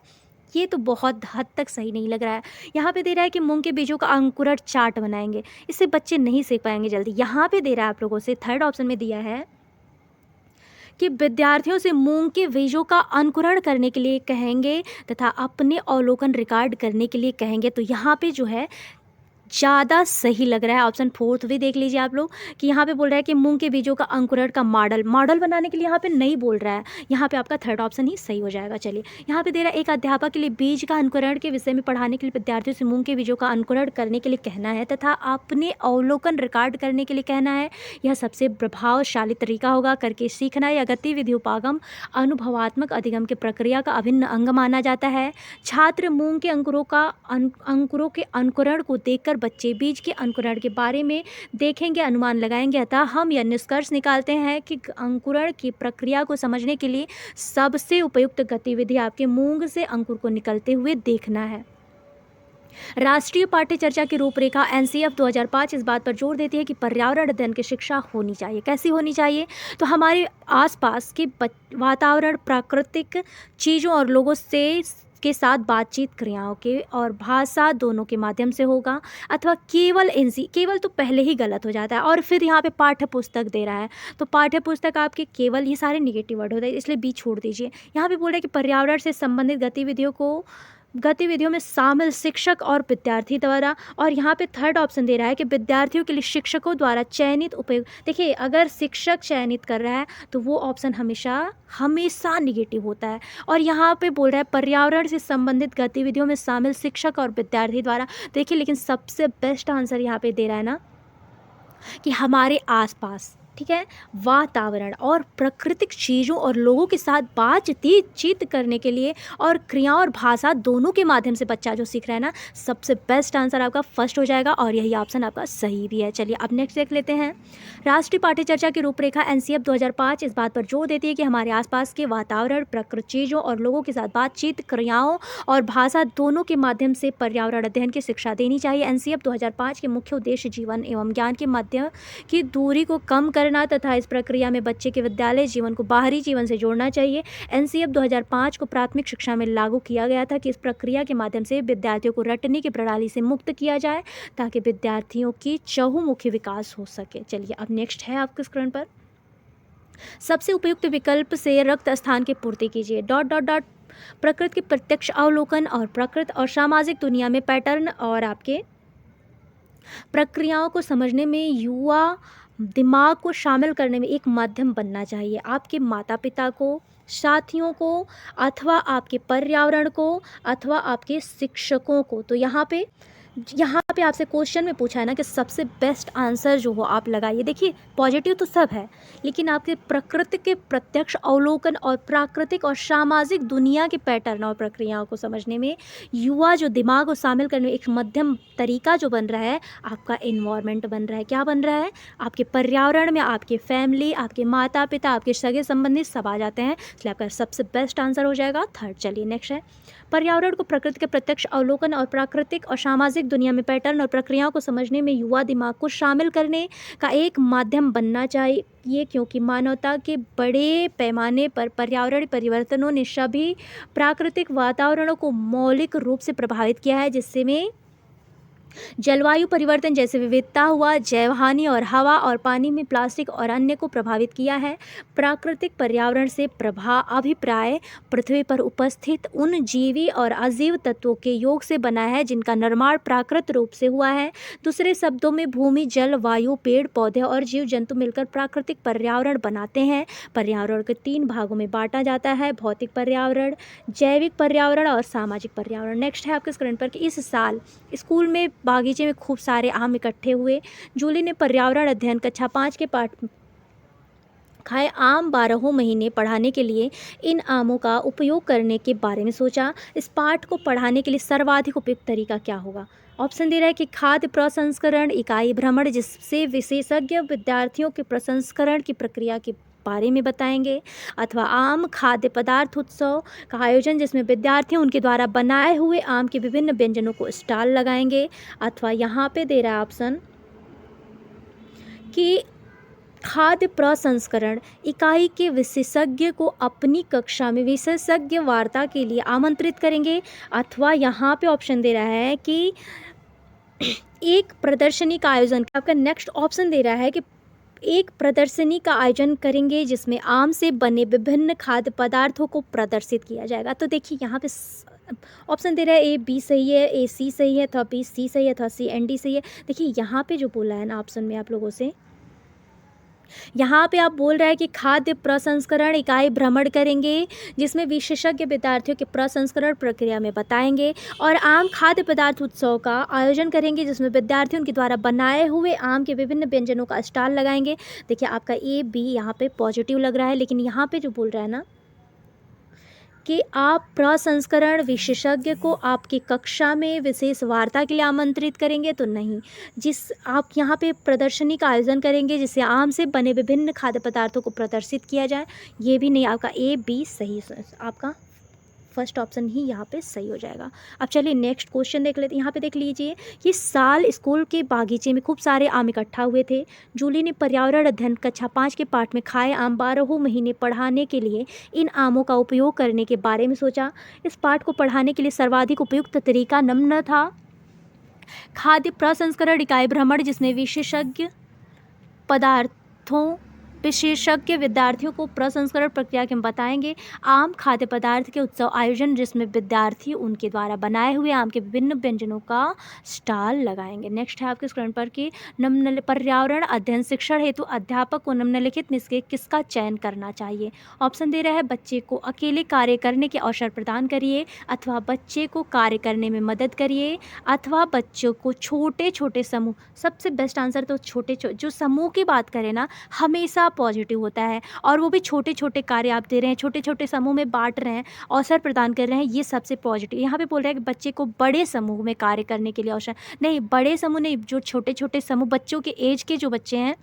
ये तो बहुत हद तक सही नहीं लग रहा है। यहाँ पे दे रहा है कि मूंग के बीजों का अंकुरण चार्ट बनाएंगे, इससे बच्चे नहीं सीख पाएंगे जल्दी। यहाँ पे दे रहा है आप लोगों से थर्ड ऑप्शन में दिया है कि विद्यार्थियों से मूंग के बीजों का अंकुरण करने के लिए कहेंगे तथा अपने अवलोकन रिकॉर्ड करने के लिए कहेंगे। तो यहाँ पे जो है ज़्यादा सही लग रहा है ऑप्शन फोर्थ भी देख लीजिए आप लोग कि यहाँ पे बोल रहा है कि मूंग के बीजों का अंकुरण का मॉडल बनाने के लिए यहाँ पे नहीं बोल रहा है, यहाँ पे आपका थर्ड ऑप्शन ही सही हो जाएगा। चलिए यहाँ पे दे रहा है एक अध्यापक के लिए बीज का अंकुरण के विषय में पढ़ाने के लिए विद्यार्थियों से मूंग के बीजों का अंकुरण करने के लिए कहना है तथा अपने अवलोकन रिकॉर्ड करने के लिए कहना है। यह सबसे प्रभावशाली तरीका होगा। करके सीखना या गतिविधि उपागम अनुभवात्मक अधिगम की प्रक्रिया का अभिन्न अंग माना जाता है। छात्र मूंग के अंकुरों के अंकुरण को देखकर बच्चे बीज के अंकुरण के बारे में देखेंगे, अनुमान लगाएंगे। अतः हम यह निष्कर्ष निकालते हैं कि अंकुरण की प्रक्रिया को समझने के लिए सबसे उपयुक्त गतिविधि आपके मूंग से अंकुर को निकलते हुए देखना है। राष्ट्रीय पाठ्य चर्चा की रूपरेखा एनसीएफ 2005 इस बात पर जोर देती है कि पर्यावरण अध्ययन की शिक्षा होनी चाहिए। कैसी होनी चाहिए? तो हमारे आसपास के वातावरण, प्राकृतिक चीज़ों और लोगों से के साथ बातचीत क्रियाओं के और भाषा दोनों के माध्यम से होगा, अथवा केवल तो पहले ही गलत हो जाता है। और फिर यहाँ पे पाठ्य पुस्तक दे रहा है, तो पाठ्य पुस्तक आपके केवल, ये सारे निगेटिव वर्ड होते हैं इसलिए बी छोड़ दीजिए। यहाँ पे बोल रहे हैं कि पर्यावरण से संबंधित गतिविधियों में शामिल शिक्षक और विद्यार्थी द्वारा। और यहाँ पे थर्ड ऑप्शन दे रहा है कि विद्यार्थियों के लिए शिक्षकों द्वारा चयनित उपयोग। देखिए अगर शिक्षक चयनित कर रहा है तो वो ऑप्शन हमेशा निगेटिव होता है। और यहाँ पे बोल रहा है पर्यावरण से संबंधित गतिविधियों में शामिल शिक्षक और विद्यार्थी द्वारा। देखिए लेकिन सबसे बेस्ट आंसर यहाँ पे दे रहा है ना कि हमारे आसपास, ठीक है, वातावरण और प्राकृतिक चीज़ों और लोगों के साथ बातचीत करने के लिए और क्रियाओं और भाषा दोनों के माध्यम से बच्चा जो सीख रहा है ना, सबसे बेस्ट आंसर आपका फर्स्ट हो जाएगा और यही ऑप्शन आपका सही भी है। चलिए अब नेक्स्ट देख लेते हैं। राष्ट्रीय पाठ्य चर्चा की रूपरेखा एनसीएफ 2005 इस बात पर जोर देती है कि हमारे आसपास के वातावरण, प्राकृतिक चीज़ों और लोगों के साथ बातचीत, क्रियाओं और भाषा दोनों के माध्यम से पर्यावरण अध्ययन की शिक्षा देनी चाहिए। एनसीएफ 2005 के मुख्य उद्देश्य जीवन एवं ज्ञान के मध्य की दूरी को कम करना तथा इस प्रक्रिया में बच्चे के विद्यालय जीवन को बाहरी जीवन से जोड़ना चाहिए। एनसीएफ 2005 को प्राथमिक शिक्षा में लागू किया गया था कि इस प्रक्रिया के माध्यम से विद्यार्थियों को रटने की प्रणाली से मुक्त किया जाए ताकि विद्यार्थियों की चहुमुखी विकास हो सके। चलिए अब नेक्स्ट है आपके स्क्रीन पर सबसे उपयुक्त विकल्प से रक्त स्थान की पूर्ति कीजिए। डॉट डॉट डॉट प्रकृति के प्रत्यक्ष अवलोकन और प्रकृति और सामाजिक दुनिया में पैटर्न और आपके प्रक्रियाओं को समझने में युवा दिमाग को शामिल करने में एक माध्यम बनना चाहिए। आपके माता पिता को, साथियों को, अथवा आपके पर्यावरण को, अथवा आपके शिक्षकों को। तो यहाँ पे आपसे क्वेश्चन में पूछा है ना कि सबसे बेस्ट आंसर जो हो आप लगाइए। देखिए पॉजिटिव तो सब है, लेकिन आपके प्रकृति के प्रत्यक्ष अवलोकन और प्राकृतिक और सामाजिक दुनिया के पैटर्न और प्रक्रियाओं को समझने में युवा जो दिमाग को शामिल करने में एक मध्यम तरीका जो बन रहा है, आपका इन्वायरमेंट बन रहा है। क्या बन रहा है? आपके पर्यावरण में आपके फैमिली, आपके माता पिता, आपके सगे संबंधी सब आ जाते हैं, इसलिए आपका सबसे बेस्ट आंसर हो जाएगा थर्ड। चलिए नेक्स्ट है, पर्यावरण को प्रकृति के प्रत्यक्ष अवलोकन और प्राकृतिक और सामाजिक दुनिया में पैटर्न और प्रक्रियाओं को समझने में युवा दिमाग को शामिल करने का एक माध्यम बनना चाहिए, क्योंकि मानवता के बड़े पैमाने पर पर्यावरण परिवर्तनों ने सभी प्राकृतिक वातावरणों को मौलिक रूप से प्रभावित किया है, जिससे में जलवायु परिवर्तन जैसे विविधता हुआ, जैव हानि और हवा और पानी में प्लास्टिक और अन्य को प्रभावित किया है। प्राकृतिक पर्यावरण से अभिप्राय पृथ्वी पर उपस्थित उन जीवी और अजीव तत्वों के योग से बना है जिनका निर्माण प्राकृतिक रूप से हुआ है। दूसरे शब्दों में भूमि, जल, वायु, पेड़ पौधे और जीव जंतु मिलकर प्राकृतिक पर्यावरण बनाते हैं। पर्यावरण को 3 भागों में बांटा जाता है, भौतिक पर्यावरण, जैविक पर्यावरण और सामाजिक पर्यावरण। नेक्स्ट है आपके स्क्रीन पर कि इस साल स्कूल में बागीचे में खूब सारे आम इकट्ठे हुए। जूली ने पर्यावरण अध्ययन कक्षा 5 के पाठ खाए आम 12 महीने पढ़ाने के लिए इन आमों का उपयोग करने के बारे में सोचा। इस पाठ को पढ़ाने के लिए सर्वाधिक उपयुक्त तरीका क्या होगा? ऑप्शन दे रहा है कि खाद्य प्रसंस्करण इकाई भ्रमण, जिससे विशेषज्ञ विद्यार्थियों के प्रसंस्करण की प्रक्रिया के बारे में बताएंगे, अथवा आम खाद्य पदार्थ उत्सव का आयोजन जिसमें विद्यार्थी उनके द्वारा बनाए हुए आम के विभिन्न व्यंजनों को स्टॉल लगाएंगे, अथवा यहाँ पे दे रहा है ऑप्शन कि खाद्य प्रसंस्करण इकाई के विशेषज्ञ को अपनी कक्षा में विशेषज्ञ वार्ता के लिए आमंत्रित करेंगे, अथवा यहाँ पे ऑप्शन दे रहा है कि एक प्रदर्शनी का आयोजन। आपका नेक्स्ट ऑप्शन दे रहा है कि एक प्रदर्शनी का आयोजन करेंगे जिसमें आम से बने विभिन्न खाद्य पदार्थों को प्रदर्शित किया जाएगा। तो देखिए यहाँ पे ऑप्शन दे रहा है A B सही है, A C सही है, अथवा B C सही है, अथवा C and D सही है। देखिए यहाँ पे जो बोला है ना ऑप्शन में आप लोगों से, यहाँ पे आप बोल रहे हैं कि खाद्य प्रसंस्करण इकाई भ्रमण करेंगे जिसमें विशेषज्ञ विद्यार्थियों के प्रसंस्करण प्रक्रिया में बताएंगे, और आम खाद्य पदार्थ उत्सव का आयोजन करेंगे जिसमें विद्यार्थी उनके द्वारा बनाए हुए आम के विभिन्न व्यंजनों का स्टॉल लगाएंगे। देखिए आपका A B यहाँ पे पॉजिटिव लग रहा है, लेकिन यहाँ पे जो बोल रहा है ना कि आप प्रसंस्करण विशेषज्ञ को आपकी कक्षा में विशेष वार्ता के लिए आमंत्रित करेंगे, तो नहीं, आप यहाँ पे प्रदर्शनी का आयोजन करेंगे जिससे आम से बने विभिन्न खाद्य पदार्थों को प्रदर्शित किया जाए, ये भी नहीं। आपका A B सही, आपका फर्स्ट ऑप्शन ही यहाँ पे सही हो जाएगा। अब चलिए नेक्स्ट क्वेश्चन देख लेते हैं। यहाँ पे देख लीजिए कि साल स्कूल के बागीचे में खूब सारे आम इकट्ठा हुए थे। जूली ने पर्यावरण अध्ययन कक्षा 5 के पाठ में खाए आम 12 महीने पढ़ाने के लिए इन आमों का उपयोग करने के बारे में सोचा। इस पाठ को पढ़ाने के लिए सर्वाधिक उपयुक्त तरीका निम्न था: खाद्य प्रसंस्करण इकाई भ्रमण जिसमें विशेषज्ञ विद्यार्थियों को प्रसंस्करण प्रक्रिया के बताएंगे, आम खाद्य पदार्थ के उत्सव आयोजन जिसमें विद्यार्थी उनके द्वारा बनाए हुए आम के विभिन्न व्यंजनों का स्टॉल लगाएंगे। नेक्स्ट है आपके स्क्रीन पर कि पर्यावरण अध्ययन शिक्षण हेतु अध्यापक को निम्नलिखित में से किसका चयन करना चाहिए। ऑप्शन दे रहा है बच्चे को अकेले कार्य करने के अवसर प्रदान करिए, अथवा बच्चे को कार्य करने में मदद करिए, अथवा बच्चों को छोटे छोटे समूह। सबसे बेस्ट आंसर तो जो समूह की बात करें ना हमेशा पॉजिटिव होता है, और वो भी छोटे छोटे कार्य आप दे रहे हैं, छोटे छोटे समूह में बांट रहे हैं, अवसर प्रदान कर रहे हैं, ये सबसे पॉजिटिव। यहाँ पे बोल रहे हैं कि बच्चे को बड़े समूह में कार्य करने के लिए अवसर नहीं, बड़े समूह नहीं, जो छोटे छोटे समूह बच्चों के एज के जो बच्चे हैं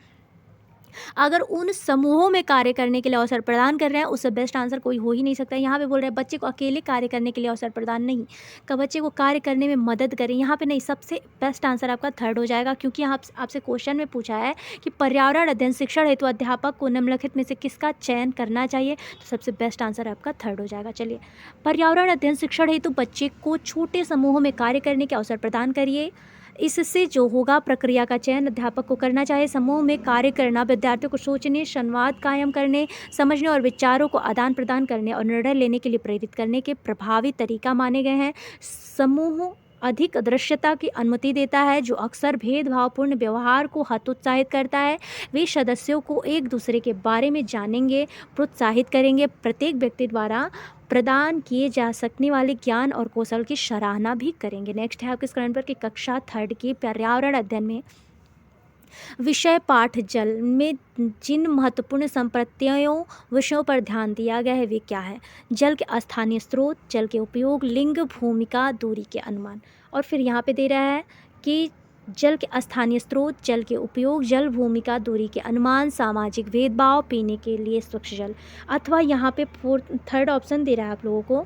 अगर उन समूहों में कार्य करने के लिए अवसर प्रदान कर रहे हैं, उससे बेस्ट आंसर कोई हो ही नहीं सकता। यहाँ पे बोल रहे हैं बच्चे को अकेले कार्य करने के लिए अवसर प्रदान नहीं, का बच्चे को कार्य करने में मदद करें, यहाँ पे नहीं। सबसे बेस्ट आंसर आपका थर्ड हो जाएगा, क्योंकि यहाँ आपसे क्वेश्चन में पूछा है कि पर्यावरण अध्ययन शिक्षण हेतु अध्यापक को निम्नलिखित में से किसका चयन करना चाहिए, तो सबसे बेस्ट आंसर आपका थर्ड हो जाएगा। चलिए, पर्यावरण अध्ययन शिक्षण हेतु बच्चे को छोटे समूहों में कार्य करने के अवसर प्रदान करिए। इससे जो होगा, प्रक्रिया का चयन अध्यापक को करना चाहिए। समूह में कार्य करना विद्यार्थियों को सोचने, संवाद कायम करने, समझने और विचारों को आदान प्रदान करने और निर्णय लेने के लिए प्रेरित करने के प्रभावी तरीका माने गए हैं। समूह अधिक दृश्यता की अनुमति देता है, जो अक्सर भेदभावपूर्ण व्यवहार को हतोत्साहित करता है। वे सदस्यों को एक दूसरे के बारे में जानेंगे, प्रोत्साहित करेंगे, प्रत्येक व्यक्ति द्वारा प्रदान किए जा सकने वाले ज्ञान और कौशल की सराहना भी करेंगे। नेक्स्ट है आपके स्क्रीन पर कि कक्षा 3 के पर्यावरण अध्ययन में विषय पाठ जल में जिन महत्वपूर्ण संप्रत्यों विषयों पर ध्यान दिया गया है वे क्या है? जल के स्थानीय स्रोत, जल के उपयोग, लिंग, भूमिका, दूरी के अनुमान। और फिर यहाँ पे दे रहा है कि जल के स्थानीय स्रोत, जल के उपयोग, जल, भूमिका, दूरी के अनुमान, सामाजिक भेदभाव, पीने के लिए स्वच्छ जल। अथवा यहाँ पे थर्ड ऑप्शन दे रहा है आप लोगों को,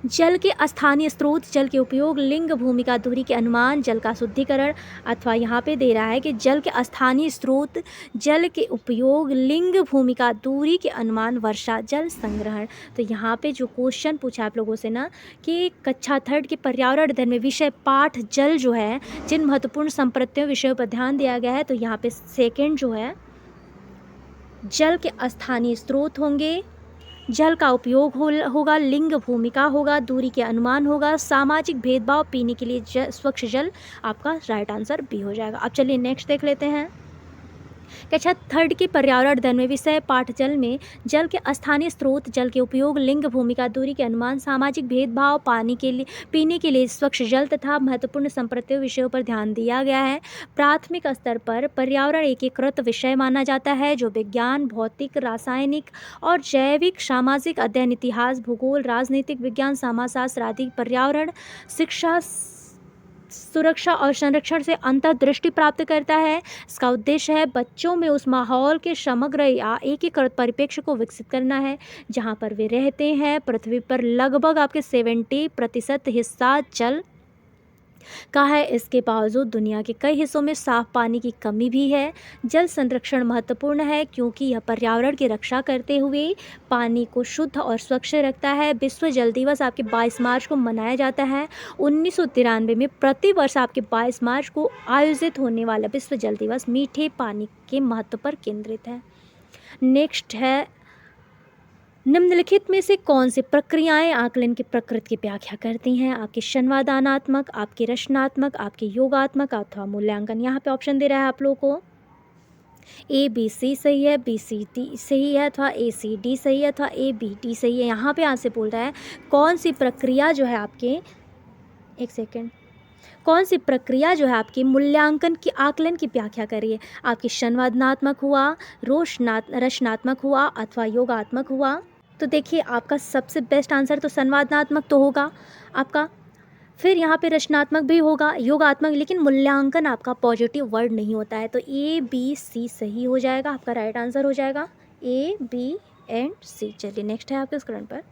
जल के स्थानीय स्रोत, जल के उपयोग, लिंग, भूमिका, दूरी के अनुमान, जल का शुद्धिकरण। अथवा यहाँ पे दे रहा है कि जल के स्थानीय स्रोत, जल के उपयोग, लिंग, भूमिका, दूरी के अनुमान, वर्षा जल संग्रहण। तो यहाँ पे जो क्वेश्चन पूछा आप लोगों से ना कि कक्षा 3 के पर्यावरण अध्ययन में विषय पाठ जल जो है जिन महत्वपूर्ण संप्रत्यों विषयों पर ध्यान दिया गया है, तो यहाँ पे सेकेंड जो है जल के स्थानीय स्रोत होंगे, जल का उपयोग होगा, लिंग, भूमिका होगा, दूरी के अनुमान होगा, सामाजिक भेदभाव, पीने के लिए स्वच्छ जल। आपका राइट आंसर बी हो जाएगा। अब चलिए नेक्स्ट देख लेते हैं। कक्षा 3 के पर्यावरण अध्ययन में विषय पाठ जल में जल के स्थानीय स्रोत, जल के उपयोग, लिंग, भूमिका, दूरी के अनुमान, सामाजिक भेदभाव, पानी के लिए पीने के लिए स्वच्छ जल तथा महत्वपूर्ण संप्रत्यों विषयों पर ध्यान दिया गया है। प्राथमिक स्तर पर पर्यावरण एकीकृत विषय माना जाता है, जो विज्ञान, भौतिक, रासायनिक और जैविक, सामाजिक अध्ययन, इतिहास, भूगोल, राजनीतिक विज्ञान, समाजशास्त्र आदि पर्यावरण शिक्षा, सुरक्षा और संरक्षण से अंतर्दृष्टि प्राप्त करता है। इसका उद्देश्य है बच्चों में उस माहौल के समग्र या एकीकृत परिप्रेक्ष्य को विकसित करना है जहां पर वे रहते हैं। पृथ्वी पर लगभग आपके 70% हिस्सा जल का है। इसके बावजूद दुनिया के कई हिस्सों में साफ पानी की कमी भी है। जल संरक्षण महत्वपूर्ण है क्योंकि यह पर्यावरण की रक्षा करते हुए पानी को शुद्ध और स्वच्छ रखता है। विश्व जल दिवस आपके 22 मार्च को मनाया जाता है। 1993 में प्रतिवर्ष आपके 22 मार्च को आयोजित होने वाला विश्व जल दिवस मीठे पानी के महत्व पर केंद्रित है। नेक्स्ट है, निम्नलिखित में से कौन सी प्रक्रियाएं आकलन की प्रकृति की व्याख्या करती हैं? आपके संवादानात्मक, आपके रचनात्मक, आपके योगात्मक अथवा मूल्यांकन। यहाँ पे ऑप्शन दे रहा है आप लोगों को, ए बी सी सही है, बी सी डी सही है, अथवा ए सी डी सही है, अथवा ए बी डी सही है। यहाँ पे आपसे बोल रहा है कौन सी प्रक्रिया जो है आपके, एक सेकेंड, कौन सी प्रक्रिया जो है आपकी मूल्यांकन की आकलन की व्याख्या करिए। आपकी संवादनात्मक हुआ, रचनात्मक हुआ अथवा योगात्मक हुआ। तो देखिए आपका सबसे बेस्ट आंसर तो संवादनात्मक तो होगा आपका, फिर यहाँ पे रचनात्मक भी होगा, योगात्मक, लेकिन मूल्यांकन आपका पॉजिटिव वर्ड नहीं होता है। तो ए बी सी सही हो जाएगा, आपका राइट आंसर हो जाएगा ए बी एंड सी। चलिए नेक्स्ट है आपके स्क्रीन पर,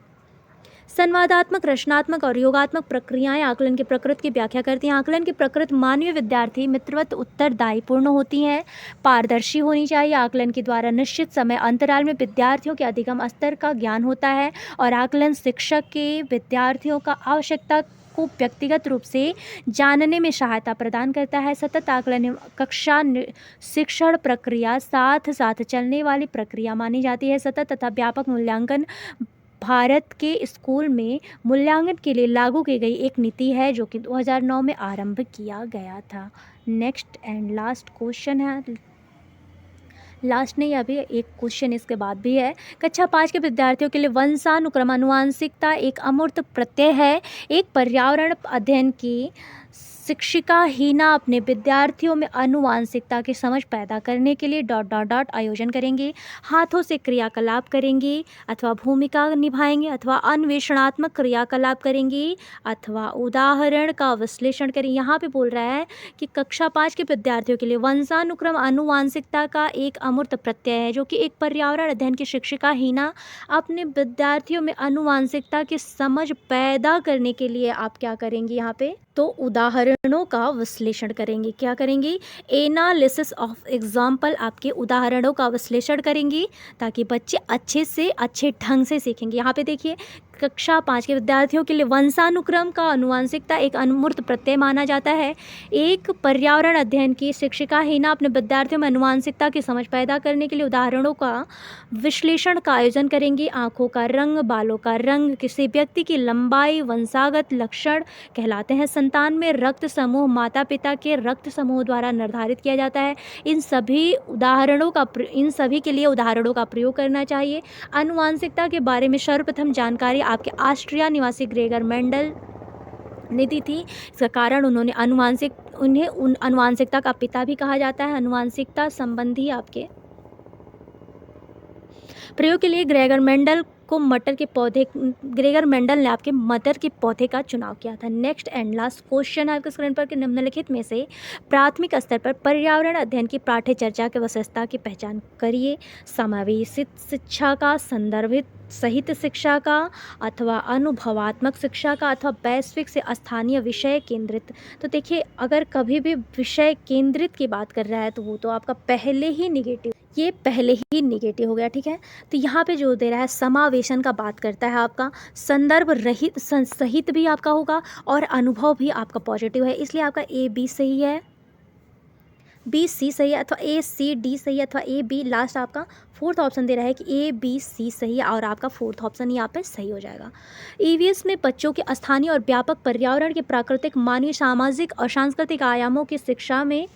संवादात्मक, रचनात्मक और योगात्मक प्रक्रियाएं आकलन की प्रकृति की व्याख्या करती हैं। आकलन की प्रकृति मानवीय विद्यार्थी मित्रवत उत्तरदायीपूर्ण होती हैं, पारदर्शी होनी चाहिए। आकलन के द्वारा निश्चित समय अंतराल में विद्यार्थियों के अधिगम स्तर का ज्ञान होता है और आकलन शिक्षक के विद्यार्थियों का आवश्यकता को व्यक्तिगत रूप से जानने में सहायता प्रदान करता है। सतत आकलन कक्षा शिक्षण प्रक्रिया साथ साथ चलने वाली प्रक्रिया मानी जाती है। सतत तथा व्यापक मूल्यांकन भारत के स्कूल में मूल्यांकन के लिए लागू की गई एक नीति है जो कि 2009 में आरंभ किया गया था। नेक्स्ट एंड लास्ट क्वेश्चन है, लास्ट नहीं, अभी एक क्वेश्चन इसके बाद भी है। कक्षा 5 के विद्यार्थियों के लिए वंशानुक्रम आनुवांशिकता एक अमूर्त प्रत्यय है। एक पर्यावरण अध्ययन की शिक्षिका हीना अपने विद्यार्थियों में आनुवांशिकता की समझ पैदा करने के लिए ... आयोजन करेंगी, हाथों से क्रियाकलाप करेंगी अथवा भूमिका निभाएंगे अथवा अन्वेषणात्मक क्रियाकलाप करेंगी अथवा उदाहरण का विश्लेषण करेंगे। यहाँ पे बोल रहा है कि कक्षा 5 के विद्यार्थियों के लिए वंशानुक्रम आनुवांशिकता का एक अमूर्त प्रत्यय है, जो कि एक पर्यावरण अध्ययन की शिक्षिका हीना अपने विद्यार्थियों में आनुवांशिकता की समझ पैदा करने के लिए आप क्या करेंगी यहाँ पे, तो उदाहरणों का विश्लेषण करेंगी। क्या करेंगी? एनालिसिस ऑफ एग्जाम्पल, आपके उदाहरणों का विश्लेषण करेंगी ताकि बच्चे अच्छे से अच्छे ढंग से सीखेंगे। यहाँ पे देखिए कक्षा 5 के विद्यार्थियों के लिए वंशानुक्रम का आनुवंशिकता एक अमूर्त प्रत्यय माना जाता है। एक पर्यावरण अध्ययन की शिक्षिका हिना अपने विद्यार्थियों में आनुवंशिकता की समझ पैदा करने के लिए उदाहरणों का विश्लेषण का आयोजन करेंगी। आँखों का रंग, बालों का रंग किसी व्यक्ति की लंबाई वंशागत लक्षण कहलाते हैं। संतान में रक्त समूह माता पिता के रक्त समूह द्वारा निर्धारित किया जाता है। इन सभी के लिए उदाहरणों का प्रयोग करना चाहिए। आनुवंशिकता के बारे में सर्वप्रथम जानकारी आपके ऑस्ट्रिया निवासी ग्रेगर मेंडल ने दी थी। इसका कारण उन्हें आनुवंशिकता का पिता भी कहा जाता है। आनुवंशिकता संबंधी आपके प्रयोग के लिए ग्रेगर मेंडल ने आपके मटर के पौधे का चुनाव किया था। नेक्स्ट एंड लास्ट क्वेश्चन है आपके स्क्रीन पर कि निम्नलिखित में से प्राथमिक स्तर पर पर्यावरण अध्ययन की पाठ्य चर्चा के विशेषता की पहचान करिए। समावेशित शिक्षा का, संदर्भित सहित शिक्षा का, अथवा अनुभवात्मक शिक्षा का, अथवा वैश्विक से स्थानीय विषय केंद्रित। तो देखिए, अगर कभी भी विषय केंद्रित की बात कर रहा है तो वो तो आपका पहले ही निगेटिव हो गया, ठीक है। तो यहाँ पे जो दे रहा है समावेशन का बात करता है, आपका संदर्भ रहित सहित भी आपका होगा और अनुभव भी आपका पॉजिटिव है, इसलिए आपका ए बी सही है, बी सी सही है, अथवा ए सी डी सही है, अथवा ए बी। लास्ट आपका फोर्थ ऑप्शन दे रहा है कि ए बी सी सही है और आपका फोर्थ ऑप्शन यहाँ पे सही हो जाएगा। ईवीएस में बच्चों के स्थानीय और व्यापक पर्यावरण के प्राकृतिक, मानवीय, सामाजिक और सांस्कृतिक आयामों की शिक्षा में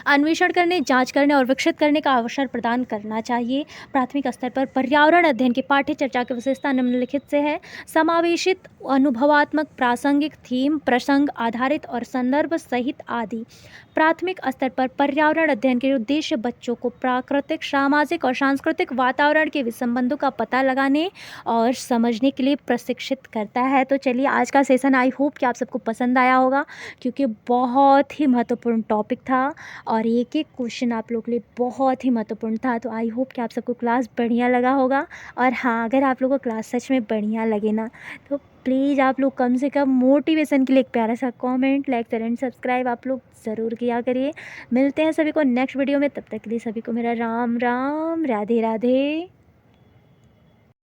अन्वेषण करने, जांच करने और विकसित करने का अवसर प्रदान करना चाहिए। प्राथमिक स्तर पर पर्यावरण अध्ययन की पाठ्य चर्चा की विशेषता निम्नलिखित से है। समावेशित, अनुभवात्मक, प्रासंगिक, थीम, प्रसंग आधारित और संदर्भ सहित आदि। प्राथमिक स्तर पर पर्यावरण अध्ययन के उद्देश्य बच्चों को प्राकृतिक, सामाजिक और सांस्कृतिक वातावरण के संबंधों का पता लगाने और समझने के लिए प्रशिक्षित करता है। तो चलिए, आज का सेशन आई होप कि आप सबको पसंद आया होगा, क्योंकि बहुत ही महत्वपूर्ण टॉपिक था और एक एक क्वेश्चन आप लोग के लिए बहुत ही महत्वपूर्ण था। तो आई होप कि आप सबको क्लास बढ़िया लगा होगा। और हाँ, अगर आप लोगों को क्लास सच में बढ़िया लगे ना, तो प्लीज़ आप लोग कम से कम मोटिवेशन के लिए एक प्यारा सा comment, like, share and subscribe आप लोग ज़रूर किया करिए। मिलते हैं सभी को नेक्स्ट वीडियो में, तब तक के लिए सभी को मेरा राम राम, राधे राधे।